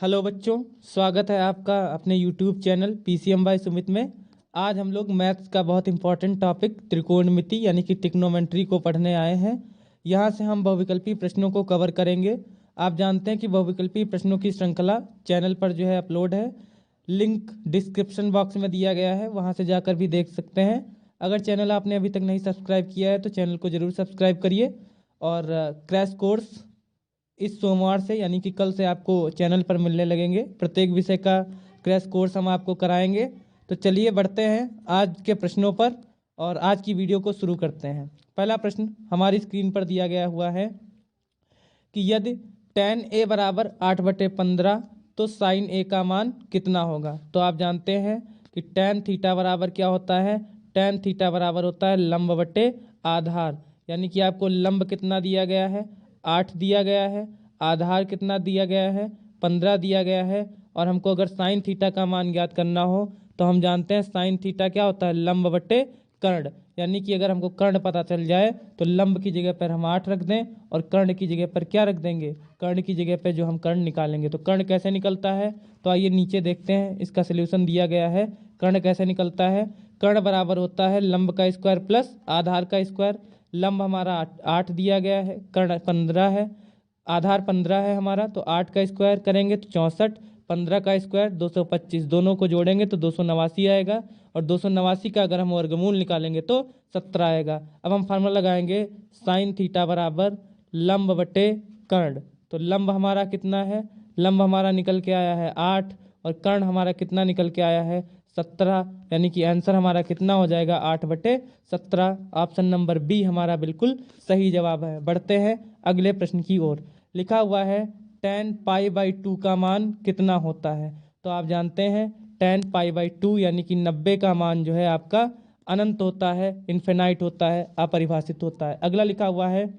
Hello बच्चों, स्वागत है आपका अपने YouTube channel PCM by Sumit में। आज हम लोग मैथ्स का बहुत इंपॉर्टेंट टॉपिक त्रिकोणमिति यानी कि ट्रिग्नोमेट्री को पढ़ने आए हैं। यहाँ से हम बहुविकल्पी प्रश्नों को कवर करेंगे। आप जानते हैं कि बहुविकल्पी प्रश्नों की श्रृंखला चैनल पर जो है अपलोड है। लिंक डिस्क्रिप्शन बॉक्स में दिया गया है, वहाँ से जाकर भी देख सकते हैं। अगर चैनल आपने अभी तक नहीं सब्सक्राइब किया है तो चैनल को ज़रूर सब्सक्राइब करिए। और क्रैश कोर्स इस सोमवार से यानी कि कल से आपको चैनल पर मिलने लगेंगे। प्रत्येक विषय का क्रैश कोर्स हम आपको कराएंगे। तो चलिए बढ़ते हैं आज के प्रश्नों पर और आज की वीडियो को शुरू करते हैं। पहला प्रश्न हमारी स्क्रीन पर दिया गया हुआ है कि यदि tan a बराबर 8/15 तो sin a का मान कितना होगा। तो आप जानते हैं कि tan थीटा बराबर क्या होता है। tan थीटा बराबर होता है लंब बटे आधार, यानी कि आपको लंब कितना दिया गया है, 8 दिया गया है। आधार कितना दिया गया है, 15 दिया गया है। और हमको अगर साइन थीटा का मान ज्ञात करना हो तो हम जानते हैं साइन थीटा क्या होता है, लंब बटे कर्ण। यानी कि अगर हमको कर्ण पता चल जाए तो लंब की जगह पर हम 8 रख दें और कर्ण की जगह पर क्या रख देंगे, कर्ण की जगह पर जो हम कर्ण निकालेंगे। तो कर्ण कैसे निकलता है, तो आइए नीचे देखते हैं। इसका सलूशन दिया गया है। कर्ण कैसे निकलता है, कर्ण बराबर होता है लंब का स्क्वायर प्लस आधार का स्क्वायर। लंब हमारा 8 दिया गया है, कर्ण 15 है, आधार 15 है हमारा। तो 8 का स्क्वायर करेंगे तो 64, 15 का स्क्वायर 225, दोनों को जोड़ेंगे तो 289 आएगा। और 289 का अगर हम वर्गमूल निकालेंगे तो 17 आएगा। अब हम फार्मूला लगाएंगे साइन थीटा बराबर लंब बटे कर्ण। तो लंब हमारा कितना है, लंब हमारा निकल के आया है 8 और कर्ण हमारा कितना निकल के आया है 17। यानी कि आंसर हमारा कितना हो जाएगा 8/17। ऑप्शन नंबर बी हमारा बिल्कुल सही जवाब है। बढ़ते हैं अगले प्रश्न की ओर। लिखा हुआ है tan π/2 का मान कितना होता है। तो आप जानते हैं tan π/2 यानी कि 90 का मान जो है आपका अनंत होता है, इन्फिनाइट होता है, अपरिभाषित होता है। अगला लिखा हुआ है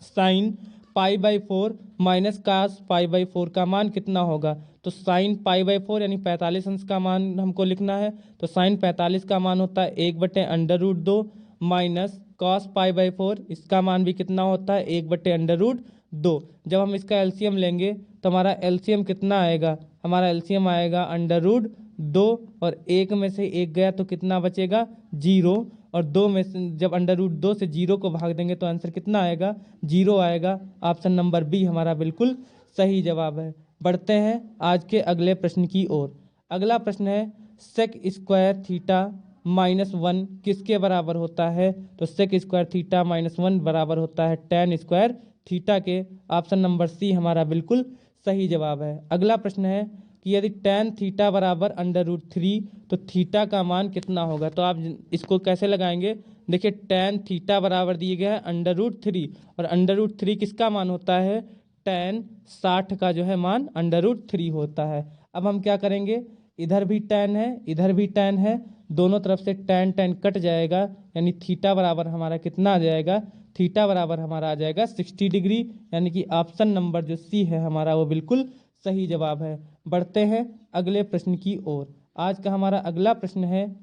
साइन π/4 माइनस कास π/4 का मान कितना होगा। तो साइन π/4 यानी 45 अंश का मान हमको लिखना है। तो साइन 45 का मान होता है 1/√2 माइनस कॉस π/4, इसका मान भी कितना होता है 1/√2। जब हम इसका एलसीएम लेंगे तो हमारा एलसीएम कितना आएगा, हमारा एलसीएम आएगा √2 और एक में से एक गया तो कितना बचेगा 0। और दो में से जब √2 से 0 को भाग देंगे तो आंसर कितना आएगा 0 आएगा। ऑप्शन नंबर बी हमारा बिल्कुल सही जवाब है। बढ़ते हैं आज के अगले प्रश्न की ओर। अगला प्रश्न है सेक स्क्वायर थीटा -1 किसके बराबर होता है। तो सेक स्क्वायर थीटा -1 बराबर होता है tan स्क्वायर थीटा के। ऑप्शन नंबर सी हमारा बिल्कुल सही जवाब है। अगला प्रश्न है कि यदि tan थीटा बराबर √3 तो थीटा का मान कितना होगा। तो आप इसको कैसे लगाएंगे, देखिए tan थीटा बराबर दिए गया है √3 और √3 किसका मान होता है, tan 60 का जो है मान √3 होता है। अब हम क्या करेंगे, इधर भी tan है इधर भी tan है, दोनों तरफ से tan tan कट जाएगा। यानी थीटा बराबर हमारा कितना आ जाएगा, थीटा बराबर हमारा आ जाएगा 60 डिग्री। यानी कि ऑप्शन नंबर जो सी है हमारा वो बिल्कुल सही जवाब है। बढ़ते हैं अगले प्रश्न की ओर। आज का हमारा अगला प्रश्न है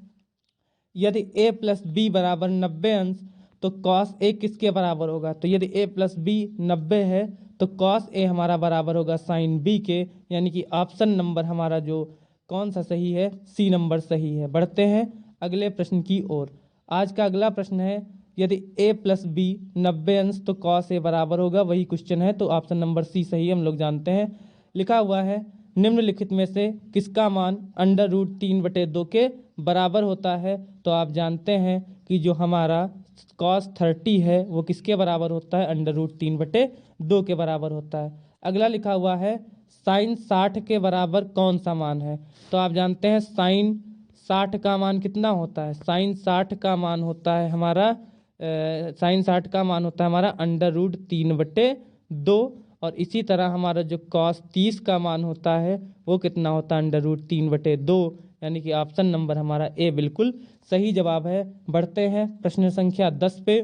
यदि a प्लस बी बराबर 90 अंश तो कॉस ए किसके बराबर होगा। तो यदि a प्लस बी 90 है तो कॉस ए हमारा बराबर होगा साइन बी के। यानी कि ऑप्शन नंबर हमारा जो कौन सा सही है, सी नंबर सही है। बढ़ते हैं अगले प्रश्न की ओर। आज का अगला प्रश्न है यदि a प्लस बी 90 अंश तो कॉस ए बराबर होगा, वही क्वेश्चन है। तो ऑप्शन नंबर सी सही है, हम लोग जानते हैं। लिखा हुआ है निम्नलिखित में से किसका मान √3/2 के बराबर होता है। तो आप जानते हैं कि जो हमारा cos 30 है वो किसके बराबर होता है, √3/2 के बराबर होता है। अगला लिखा हुआ है साइन 60 के बराबर कौन सा मान है। तो आप जानते हैं साइन 60 का मान कितना होता है, साइन 60 का मान होता है हमारा साइन 60 का मान होता है हमारा √3/2। और इसी तरह हमारा जो कॉस 30 का मान होता है वो कितना होता है √3/2। यानी कि ऑप्शन नंबर हमारा ए बिल्कुल सही जवाब है। बढ़ते हैं प्रश्न संख्या 10 पे।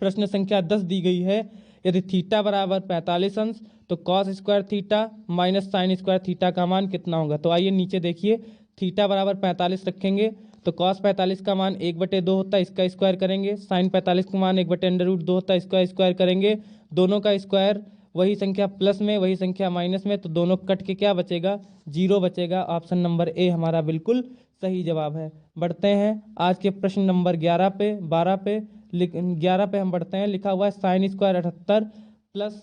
प्रश्न संख्या 10 दी गई है यदि थीटा बराबर 45 अंश तो cos square theta minus sign square theta का मान कितना होगा। तो आइए नीचे देखिए, थीटा बराबर 45 रखेंगे तो कॉस 45 का मान 1/2 होता है, इसका स्क्वायर करेंगे। साइन 45 का मान 1/√2 होता है, इसका स्क्वायर करेंगे। दोनों का स्क्वायर वही संख्या प्लस में, वही संख्या माइनस में, तो दोनों कट के क्या बचेगा, 0 बचेगा। ऑप्शन नंबर ए हमारा बिल्कुल सही जवाब है। बढ़ते हैं आज के प्रश्न नंबर 11 पे, 12 पे, 11 पे हम बढ़ते हैं। लिखा हुआ है sine square 78 plus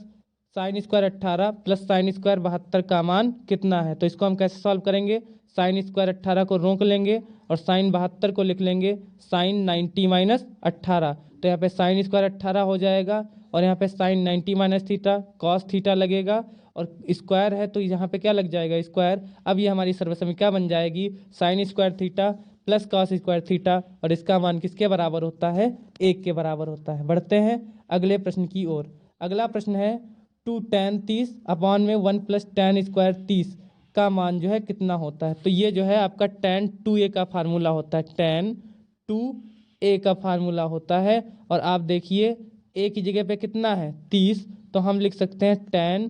sine square 18 plus sine square 72 का मान कितना है। तो इसको हम कैसे सॉल्व करेंगे, साइन स्क्वायर 18 को रोक लेंगे और साइन 72 को लिख लेंगे साइन 90 माइनस 18। तो यहाँ पे साइन स्क्वायर 18 हो जाएगा और यहाँ पे sine 90 minus theta cos theta लगेगा और स्क्वायर है तो यहाँ पे क्या लग जाएगा, स्क्वायर। अब ये हमारी सर्वसमीकरण बन जाएगी sign square theta plus cos square theta और इसका मान किसके बराबर होता है, 1 के बराबर होता है। बढ़ते हैं अगले प्रश्न की ओर। अगला प्रश्न है 2 tan 30 अपॉन में 1 प्लस tan स्क्वायर 30 का मान जो है कितना होता है। तो ये जो है आपका tan 2a का फार्मूला होता है, tan 2a का फार्मूला होता है। और आप देखिए a की जगह पे कितना है 30, तो हम लिख सकते हैं tan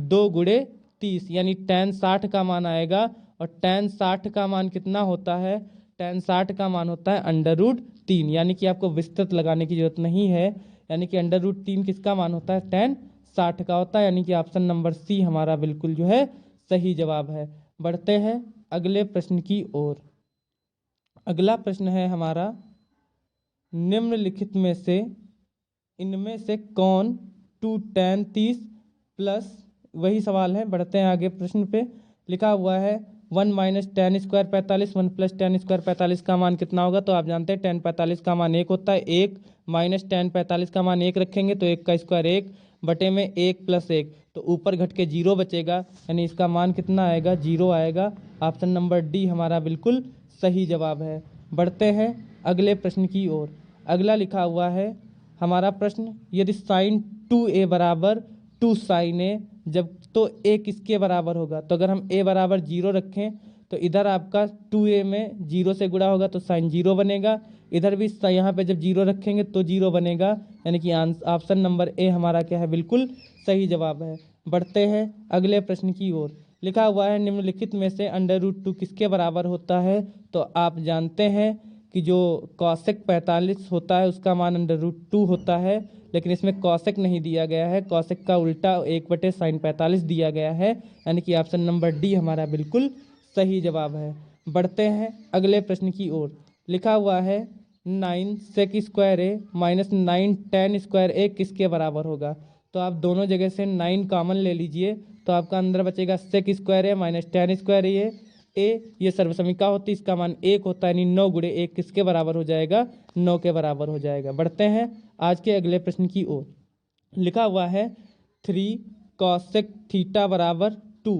2 गुणे 30 यानी tan 60 का मान आएगा। और tan 60 का मान कितना होता है, tan 60 का मान होता है √3, यानी कि आपको विस्तृत लगाने की जरूरत नहीं है। यानी कि √3 किसका मान होता है, tan 60 का होता है। यानी कि ऑप्शन नंबर सी हमारा बिल्कुल जो है सही जवाब है। बढ़ते हैं अगले प्रश्न की ओर। अगला प्रश्न है हमारा निम्नलिखित में से इनमें से कौन 2 tan 30 प्लस, वही सवाल है। बढ़ते हैं आगे प्रश्न पे। लिखा हुआ है 1 minus tan square 45 1 plus tan square 45 का मान कितना होगा। तो आप जानते हैं tan 45 का मान 1 होता है, 1 माइनस tan 45 का मान 1 रखेंगे तो 1 का स्क्वायर 1 बटे में 1 प्लस 1, तो ऊपर घट के 0 बचेगा यानी इसका मान कितना आएगा, 0 आएगा। ऑप्शन नंबर डी हमारा बिल्कुल सही जवाब है। बढ़ते हैं अगले प्रश्न की ओर। अगला लिखा हुआ है हमारा प्रश्न, यदि साइन 2a बराबर 2 साइन ए जब तो a किसके बराबर होगा। तो अगर हम a बराबर 0 रखें तो इधर आपका 2a में 0 से गुणा होगा तो साइन 0 बनेगा, इधर भी यहाँ पे जब 0 रखेंगे तो 0 बनेगा। यानी कि ऑप्शन नंबर ए हमारा क्या है, बिल्कुल सही जवाब है। बढ़ते हैं अगले प्रश्न की ओर। लिखा हुआ है निम्नलिखित में से √2 किसके बराबर होता है। तो आप जानते हैं कि जो कॉसेक 45 होता है उसका मान √2 होता है, लेकिन इसमें कॉसेक नहीं दिया गया है, कॉसेक का उल्टा 1/sin 45 दिया गया है। यानी कि ऑप्शन नंबर डी हमारा बिल्कुल सही जवाब है। बढ़ते हैं अगले प्रश्न की ओर। लिखा हुआ है 9 सेक स्क्वायर ए माइनस 9 tan स्क्वायर ए किसके बराबर होगा। तो आप दोनों जगह से 9 कॉमन ले लीजिए तो आपका अंदर बचेगा सेक स्क्वायर ए माइनस tan स्क्वायर ए ये सर्वसमीकरण होती है, इसका मान 1 होता है, यानी 9 गुणे 1 किसके बराबर हो जाएगा, 9 के बराबर हो जाएगा। बढ़ते हैं आज के अगले प्रश्न की ओर। लिखा हुआ है 3 कॉसेक थीटा बराबर 2,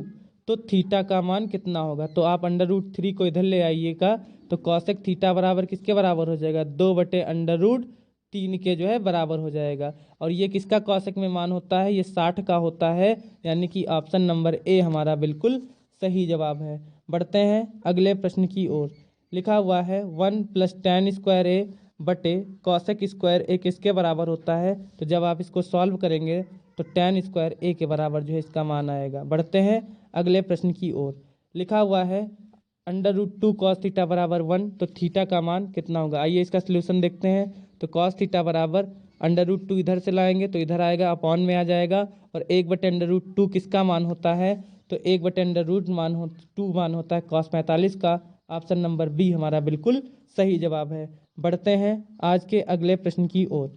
तो थीटा का मान कितना होगा। तो आप √3 को इधर ले आइएगा तो कॉसेक थीटा बराबर किसके बराबर हो जाएगा, 2/√3 के जो है बराबर हो जाएगा। और ये किसका कॉसेक में मान होता है, ये 60 का होता है। यानी कि ऑप्शन नंबर ए हमारा बिल्कुल सही जवाब है। बढ़ते हैं अगले प्रश्न की ओर। लिखा हुआ है 1 प्लस tan स्क्वायर ए बटे कॉसेक स्क्वायर ए किसके बराबर होता है। तो जब आप इसको सॉल्व करेंगे तो tan स्क्वायर ए के बराबर जो है इसका मान आएगा। बढ़ते हैं अगले प्रश्न की ओर। लिखा हुआ है √2 cos थीटा बराबर 1, तो थीटा का मान कितना होगा। आइए इसका सलूशन देखते हैं। तो cos थीटा बराबर √2 इधर से लाएंगे तो इधर आएगा, अपॉन में आ जाएगा, और 1/√2 किसका मान होता है। तो 1/√2 मान होता है cos 45 का। ऑप्शन नंबर बी हमारा बिल्कुल सही जवाब है। बढ़ते हैं आज के अगले प्रश्न की ओर।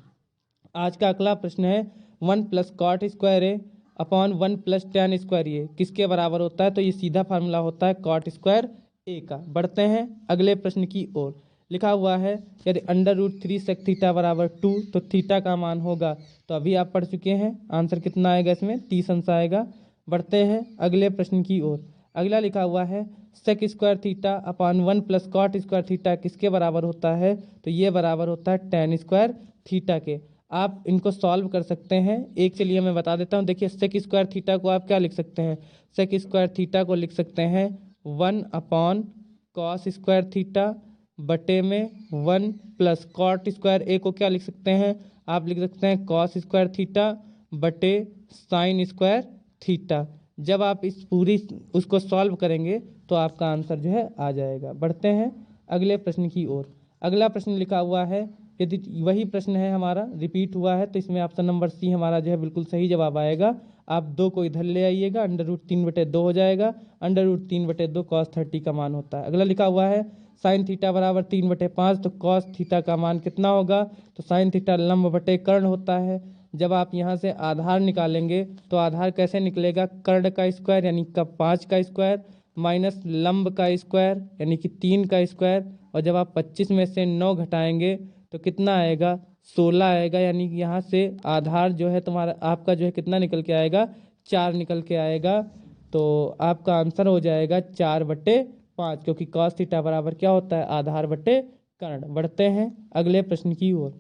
आज का अगला प्रश्न है 1 प्लस कॉट स्क्वायर ए अपॉन 1 प्लस tan स्क्वायर ए किसके बराबर होता है। तो ये सीधा फार्मूला होता है कॉट स्क्वायर ए का। बढ़ते हैं अगले प्रश्न की ओर। लिखा हुआ है यदि √3 सेक थीटा बराबर 2, तो थीटा का मान होगा। तो अभी आप पढ़ चुके हैं, आंसर कितना आएगा इसमें, 30 अंश आएगा। बढ़ते हैं अगले प्रश्न की ओर। अगला लिखा हुआ है sec square theta upon 1 plus cot square theta किसके बराबर होता है। तो ये बराबर होता है tan स्क्वायर थीटा के। आप इनको सॉल्व कर सकते हैं। एक चलिए मैं बता देता हूँ। देखिए सेक स्क्वायर थीटा को आप क्या लिख सकते हैं, सेक स्क्वायर थीटा को लिख सकते हैं 1 अपॉन कॉस स्क्वायर थीटा बटे में 1 प्लस कॉट स्क्वायर ए को क्या लिख सकते हैं, आप लिख सकते हैं कॉस स्क्वायर थीटा बटे साइन स्क्वायर थीटा। जब आप इस पूरी उसको सॉल्व करेंगे तो आपका आंसर जो है आ जाएगा। बढ़ते हैं अगले प्रश्न की ओर। अगला प्रश्न लिखा हुआ है, यदि वही प्रश्न है हमारा रिपीट हुआ है तो इसमें ऑप्शन नंबर सी हमारा जो है बिल्कुल सही जवाब आएगा। आप 2 को इधर ले आइएगा, अंडर रूट 3/2 हो जाएगा। अंडर रूट 3/2 cos 30 का मान होता है। अगला लिखा हुआ है साइन थीटा बराबर 3/5, तो कॉस थीटा का मान कितना होगा? तो साइन थीटा लंब बटे कर्ण होता है। जब आप यहाँ से आधार निकालेंगे तो आधार कैसे निकलेगा? कर्ण का स्क्वायर यानी का 5 का स्क्वायर माइनस लंब का स्क्वायर यानी कि 3 का स्क्वायर, और जब आप 25 में से 9 घटाएंगे तो कितना आएगा? 16 आएगा। यानी कि यहाँ से आधार जो है तुम्हारा आपका जो है कितना निकल के आएगा? 4 निकल के आएगा। तो आपका आंसर हो जाएगा 4/5, क्योंकि कॉस थीटा बराबर क्या होता है? आधार बटे कर्ण। बढ़ते हैं अगले प्रश्न की ओर।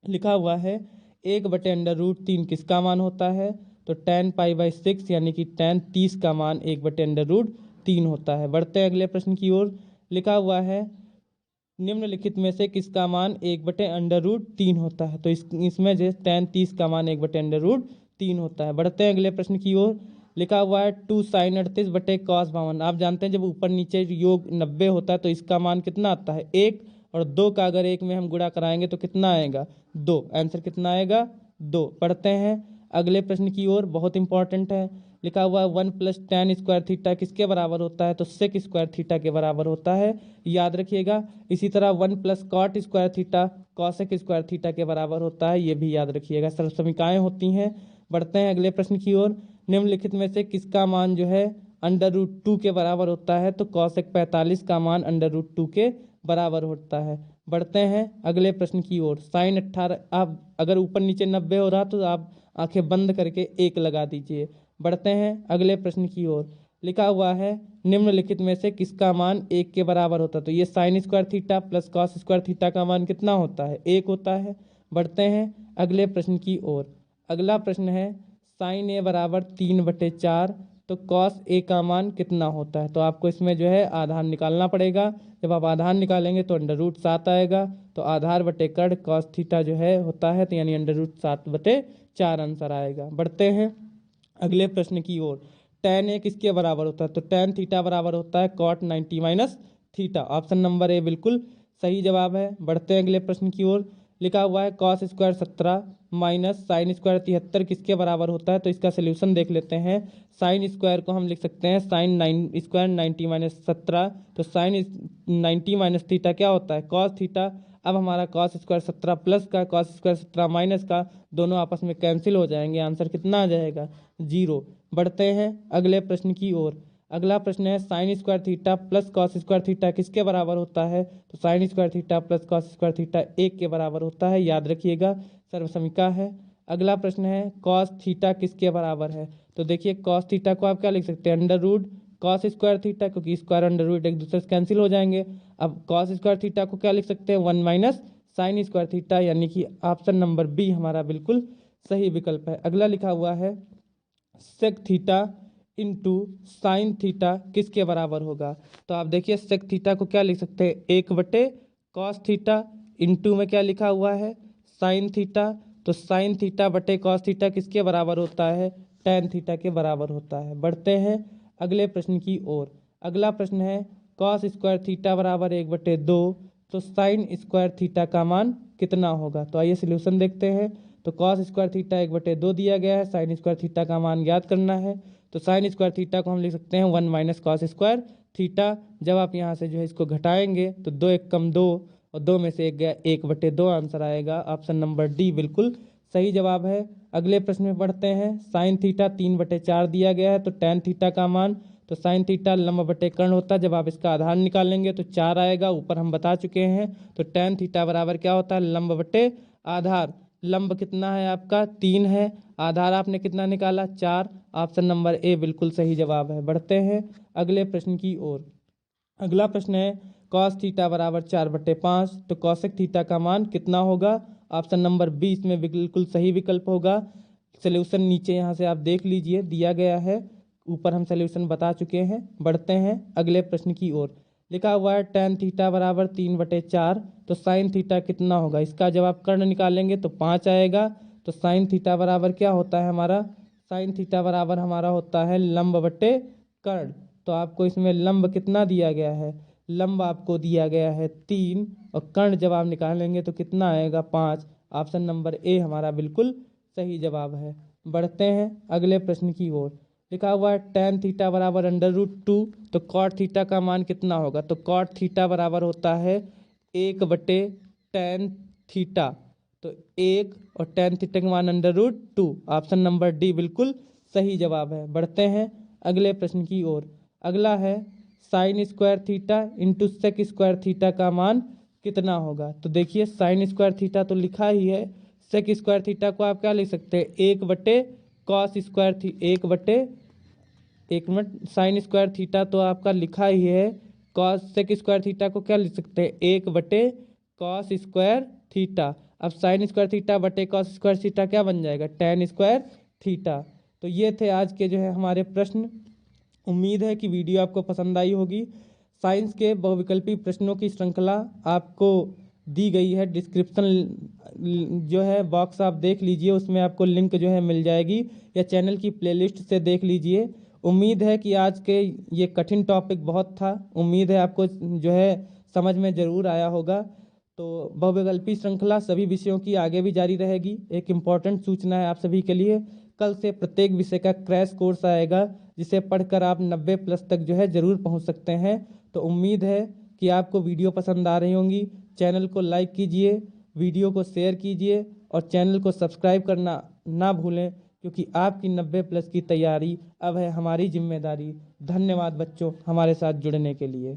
लिखा हुआ है 1/√3 किसका मान होता है? तो tan π/6 यानी कि tan 30 का मान 1/√3 होता है। बढ़ते हैं अगले प्रश्न की ओर। लिखा हुआ है निम्नलिखित में से किसका मान 1/√3 होता है? तो इसमें जो tan 30 का मान 1/√3 होता है। बढ़ते हैं अगले प्रश्न की ओर। लिखा हुआ है 2 sin 38/cos 52। आप जानते हैं जब ऊपर नीचे योग 90 होता है तो इसका मान कितना आता है? 1, और 2 का अगर 1 में हम गुणा कराएंगे तो कितना आएगा? 2। आंसर कितना आएगा? 2। पढ़ते हैं अगले प्रश्न की ओर, बहुत इंपॉर्टेंट है। लिखा हुआ है 1 + tan स्क्वायर थीटा किसके बराबर होता है? तो सेक स्क्वायर थीटा के बराबर होता है, याद रखिएगा। इसी तरह 1 + cot square theta cosec square theta के बराबर होता है, ये भी याद रखिएगा। सर्वसमीकाएँ होती हैं। बढ़ते हैं अगले प्रश्न की ओर। निम्नलिखित में से किसका मान जो है अंडर रूट 2 के बराबर होता है? तो कॉसेक 45 का मान अंडर रूट 2 के बराबर होता है। बढ़ते हैं अगले प्रश्न की ओर। साइन 18, आप अगर ऊपर नीचे 90 हो रहा तो आप आंखें बंद करके 1 लगा दीजिए। बढ़ते हैं अगले प्रश्न की ओर। लिखा हुआ है निम्नलिखित में से किसका मान 1 के बराबर होता है? तो ये sign square theta plus cos square theta का मान कितना होता है? 1 होता है। बढ़ते हैं अगले प्रश्न की ओर। अगला प्रश्न है साइन ए बराबर 3/4, तो कॉस ए का मान कितना होता है? तो आपको इसमें जो है आधार निकालना पड़ेगा। जब आप आधार निकालेंगे तो अंडर रूट 7 आएगा, तो आधार बटे कर्ण कॉस थीटा जो है होता है, तो यानी अंडर रूट 7/4 आंसर आएगा। बढ़ते हैं अगले प्रश्न की ओर। tan ए किसके बराबर होता है? तो tan थीटा बराबर होता है cot 90 - theta. Option number A बिल्कुल सही जवाब है। बढ़ते हैं अगले प्रश्न की ओर। लिखा हुआ है cos square 17 minus sine square 73 किसके बराबर होता है? तो इसका सोल्यूशन देख लेते हैं। साइन स्क्वायर को हम लिख सकते हैं साइन 9 स्क्वायर 90 - 17, तो साइन 90 - थीटा क्या होता है? Cos theta. अब हमारा cos स्क्वायर 17 प्लस का cos स्क्वायर 17 माइनस का दोनों आपस में कैंसिल हो जाएंगे, आंसर कितना आ जाएगा? 0। बढ़ते हैं अगले प्रश्न की ओर। अगला प्रश्न है sine square theta plus cos square theta किसके बराबर होता है? तो sign square theta plus cos square theta 1 के बराबर होता है, याद रखिएगा। सर्वसमीका है। अगला प्रश्न है कॉस थीटा किसके बराबर है? तो देखिए कॉस थीटा को आप क्या लिख सकते हैं? Under root cos square theta, क्योंकि स्क्वायर अंडर रूट एक दूसरे से कैंसिल हो जाएंगे। अब कॉस स्क्वायर थीटा को क्या लिख सकते हैं? 1 माइनस साइन स्क्वायर थीटा, यानी कि ऑप्शन नंबर बी हमारा बिल्कुल सही विकल्प है। अगला लिखा हुआ है sec theta into sine theta किसके बराबर होगा? तो आप देखिए सेक थीटा को क्या लिख सकते हैं? 1/कॉस थीटा, इंटू में क्या लिखा हुआ है? Sine theta. तो साइन थीटा बटे कॉस थीटा किसके बराबर होता है? टैन थीटा के बराबर होता है। बढ़ते हैं अगले प्रश्न की ओर। अगला प्रश्न है कॉस स्क्वायर थीटा बराबर 1/2, तो साइन स्क्वायर थीटा का मान कितना होगा? तो आइए सोल्यूशन देखते हैं। तो कॉस स्क्वायर थीटा 1/2 दिया गया है, साइन स्क्वायर थीटा का मान ज्ञात करना है। तो साइन स्क्वायर थीटा को हम लिख सकते हैं 1 माइनस कॉस स्क्वायर थीटा। जब आप यहाँ से जो है इसको घटाएंगे तो 2 × 1 = 2, और 2 में से 1 गया 1/2 आंसर आएगा। ऑप्शन नंबर डी बिल्कुल सही जवाब है। अगले प्रश्न में बढ़ते हैं। साइन थीटा 3/4 दिया गया है, तो टैन थीटा का मान, तो साइन थीटा लंब बटे कर्ण होता है, जब आप इसका आधार निकालेंगे तो 4 आएगा, ऊपर हम बता चुके हैं। तो टैन थीटा बराबर क्या होता है? लंब बटे आधार। लंब कितना है आपका? 3 है। आधार आपने कितना निकाला? 4। ऑप्शन नंबर ए बिल्कुल सही जवाब है। बढ़ते हैं अगले प्रश्न की ओर। अगला प्रश्न है कॉस थीटा बराबर 4/5, तो कॉसेक थीटा का मान कितना होगा? ऑप्शन नंबर बी इसमें बिल्कुल सही विकल्प होगा। सोल्यूशन नीचे यहाँ से आप देख लीजिए दिया गया है, ऊपर हम सोल्यूशन बता चुके हैं। बढ़ते हैं अगले प्रश्न की ओर। लिखा हुआ है टैन थीटा बराबर 3/4, तो साइन थीटा कितना होगा? इसका जब आप कर्ण निकालेंगे तो 5 आएगा। तो साइन थीटा बराबर क्या होता है हमारा? साइन थीटा बराबर हमारा होता है लंब बटे कर्ण। तो आपको इसमें लंब कितना दिया गया है? लंब आपको दिया गया है 3, और कर्ण जब आप निकालेंगे तो कितना आएगा? 5। ऑप्शन नंबर ए हमारा बिल्कुल सही जवाब है। बढ़ते हैं अगले प्रश्न की ओर। लिखा हुआ है tan थीटा बराबर √2, तो cot थीटा का मान कितना होगा? तो cot थीटा बराबर होता है 1/tan थीटा, तो 1 और tan थीटा का मान √2। ऑप्शन नंबर डी बिल्कुल सही जवाब है। बढ़ते हैं अगले प्रश्न की ओर। अगला है sine square theta into sec square theta का मान कितना होगा? तो देखिए साइन स्क्वायर थीटा तो लिखा ही है, सेक स्क्वायर थीटा को आप क्या लिख सकते हैं? 1/cos स्क्वायर एक मिनट, साइन स्क्वायर थीटा तो आपका लिखा ही है, कॉस सेक स्क्वायर थीटा को क्या लिख सकते हैं? 1/cos square theta. अब साइन स्क्वायर थीटा बटे कॉस स्क्वायर थीटा क्या बन जाएगा? tan square theta. तो ये थे आज के जो है हमारे प्रश्न। उम्मीद है कि वीडियो आपको पसंद आई होगी। साइंस के बहुविकल्पी प्रश्नों की श्रृंखला आपको दी गई है, डिस्क्रिप्शन जो है बॉक्स आप देख लीजिए, उसमें आपको लिंक जो है मिल जाएगी, या चैनल की प्लेलिस्ट से देख लीजिए। उम्मीद है कि आज के ये कठिन टॉपिक बहुत था, उम्मीद है आपको जो है समझ में ज़रूर आया होगा। तो बहुविकल्पी श्रृंखला सभी विषयों की आगे भी जारी रहेगी। एक इम्पॉर्टेंट सूचना है आप सभी के लिए, कल से प्रत्येक विषय का क्रैश कोर्स आएगा, जिसे पढ़कर आप 90+ तक जो है ज़रूर पहुंच सकते हैं। तो उम्मीद है कि आपको वीडियो पसंद आ रही होंगी। चैनल को लाइक कीजिए, वीडियो को शेयर कीजिए और चैनल को सब्सक्राइब करना ना भूलें, क्योंकि आपकी 90+ की तैयारी अब है हमारी जिम्मेदारी। धन्यवाद बच्चों हमारे साथ जुड़ने के लिए।